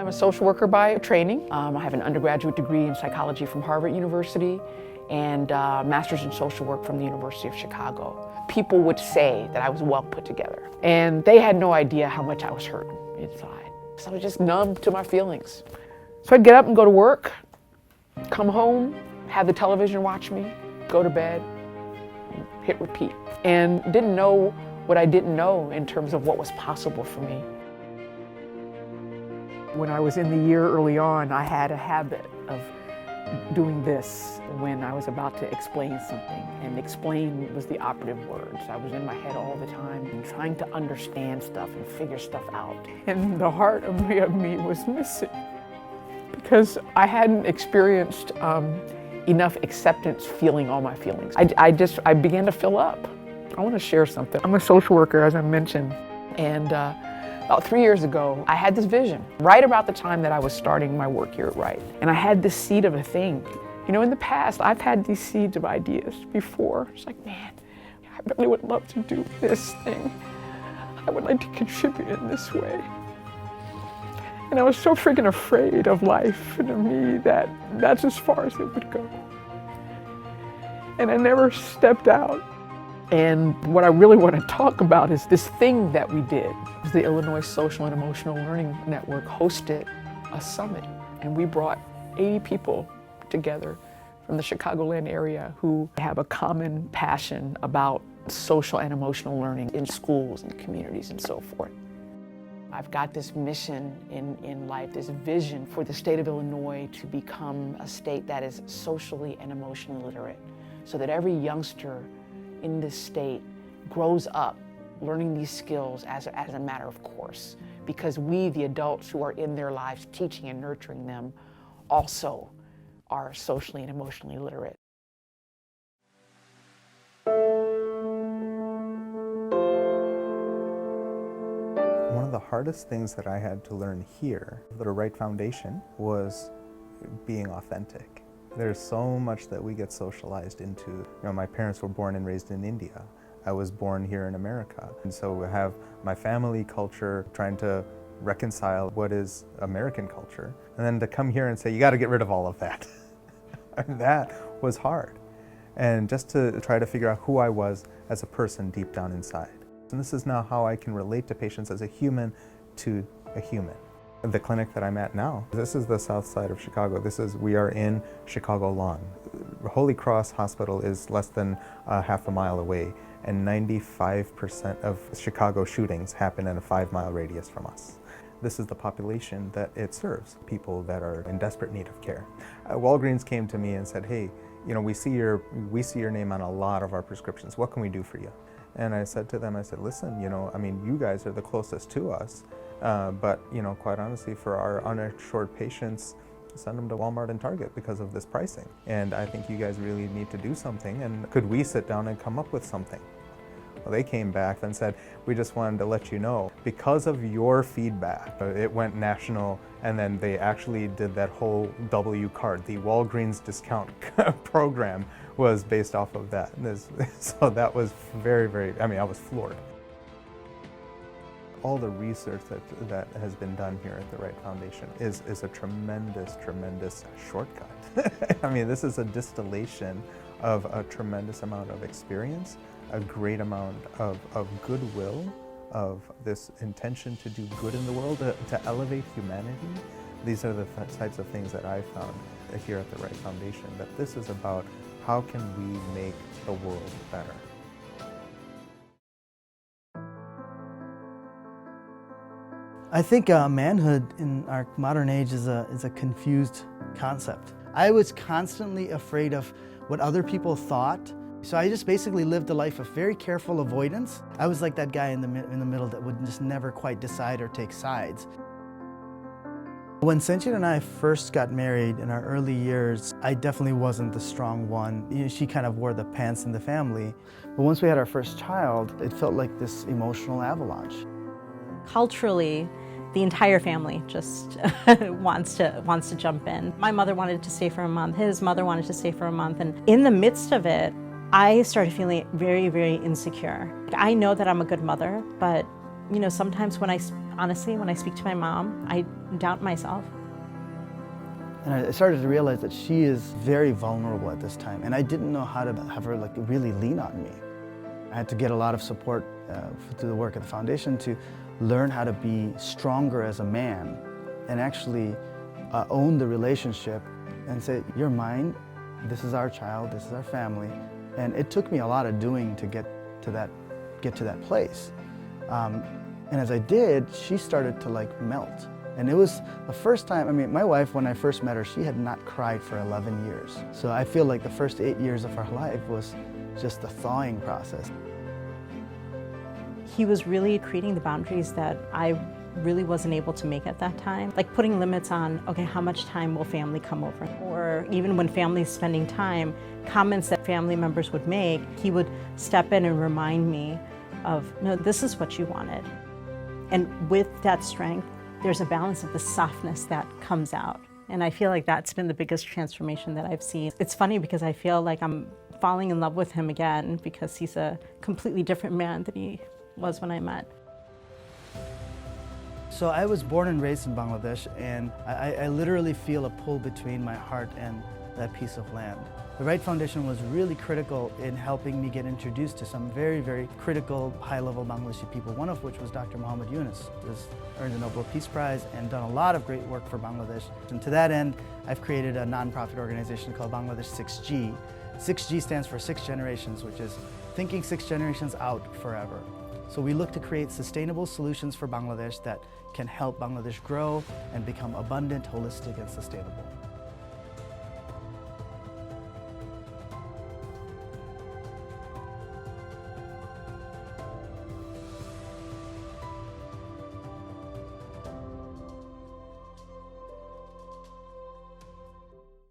I'm a social worker by training. I have an undergraduate degree in psychology from Harvard University and a master's in social work from the University of Chicago. People would say that I was well put together, and they had no idea how much I was hurting inside. So I was just numb to my feelings. So I'd get up and go to work, come home, have the television watch me, go to bed, hit repeat, and didn't know what I didn't know in terms of what was possible for me. When I was in the year early on, I had a habit of doing this when I was about to explain something, and explain was the operative word. So I was in my head all the time and trying to understand stuff and figure stuff out. And the heart of me was missing because I hadn't experienced enough acceptance feeling all my feelings. I began to fill up. I want to share something. I'm a social worker, as I mentioned, and about 3 years ago, I had this vision, right about the time that I was starting my work here at Wright. And I had this seed of a thing. You know, in the past, I've had these seeds of ideas before. It's like, man, I really would love to do this thing. I would like to contribute in this way. And I was so freaking afraid of life and of me that that's as far as it would go. And I never stepped out. And what I really want to talk about is this thing that we did. The Illinois Social and Emotional Learning Network hosted a summit, and we brought 80 people together from the Chicagoland area who have a common passion about social and emotional learning in schools and communities and so forth. I've got this mission in life, this vision for the state of Illinois to become a state that is socially and emotionally literate, so that every youngster in this state grows up learning these skills as a matter of course, because we, the adults who are in their lives teaching and nurturing them, also are socially and emotionally literate. One of the hardest things that I had to learn here at the Wright Foundation was being authentic. There's so much that we get socialized into. You know, my parents were born and raised in India. I was born here in America. And so we have my family culture trying to reconcile what is American culture. And then to come here and say, you got to get rid of all of that. That was hard. And just to try to figure out who I was as a person deep down inside. And this is now how I can relate to patients as a human to a human. The clinic that I'm at now, this is the south side of Chicago. We are in Chicago Lawn. Holy Cross Hospital is less than half a mile away, and 95% of Chicago shootings happen in a 5-mile radius from us. This is the population that it serves, people that are in desperate need of care. Walgreens came to me and said, hey, you know, we see your name on a lot of our prescriptions. What can we do for you? And I said to them, I said, listen, you know, I mean, you guys are the closest to us. But, you know, quite honestly, for our uninsured patients, send them to Walmart and Target because of this pricing. And I think you guys really need to do something. And could we sit down and come up with something? Well, they came back and said, we just wanted to let you know, because of your feedback, it went national, and then they actually did that whole W card. The Walgreens discount program was based off of that. So that was very, very, I mean, I was floored. All the research that has been done here at the Wright Foundation is a tremendous, tremendous shortcut. I mean, this is a distillation of a tremendous amount of experience, a great amount of goodwill, of this intention to do good in the world, to elevate humanity. These are the types of things that I found here at the Wright Foundation, that this is about how can we make the world better. I think manhood in our modern age is a confused concept. I was constantly afraid of what other people thought, so I just basically lived a life of very careful avoidance. I was like that guy in the middle that would just never quite decide or take sides. When Sanchit and I first got married in our early years, I definitely wasn't the strong one. You know, she kind of wore the pants in the family. But once we had our first child, it felt like this emotional avalanche. Culturally, the entire family just wants to jump in. My mother wanted to stay for a month, his mother wanted to stay for a month, and in the midst of it, I started feeling very, very insecure. I know that I'm a good mother, but You know, sometimes honestly, when I speak to my mom, I doubt myself. And I started to realize that she is very vulnerable at this time, and I didn't know how to have her like really lean on me. I had to get a lot of support through the work at the foundation to learn how to be stronger as a man and actually own the relationship and say, you're mine, this is our child, this is our family. And it took me a lot of doing to get to that place. And as I did, she started to like melt. And it was the first time, I mean, my wife, when I first met her, she had not cried for 11 years. So I feel like the first 8 years of our life was just the thawing process. He was really creating the boundaries that I really wasn't able to make at that time. Like putting limits on, okay, how much time will family come over? Or even when family's spending time, comments that family members would make, he would step in and remind me of, no, this is what you wanted. And with that strength, there's a balance of the softness that comes out. And I feel like that's been the biggest transformation that I've seen. It's funny because I feel like I'm falling in love with him again because he's a completely different man than he was when I met. So I was born and raised in Bangladesh, and I literally feel a pull between my heart and that piece of land. The Wright Foundation was really critical in helping me get introduced to some very, very critical high-level Bangladeshi people, one of which was Dr. Muhammad Yunus, who has earned the Nobel Peace Prize and done a lot of great work for Bangladesh. And to that end, I've created a nonprofit organization called Bangladesh 6G. 6G stands for 6 generations, which is thinking 6 generations out forever. So we look to create sustainable solutions for Bangladesh that can help Bangladesh grow and become abundant, holistic, and sustainable.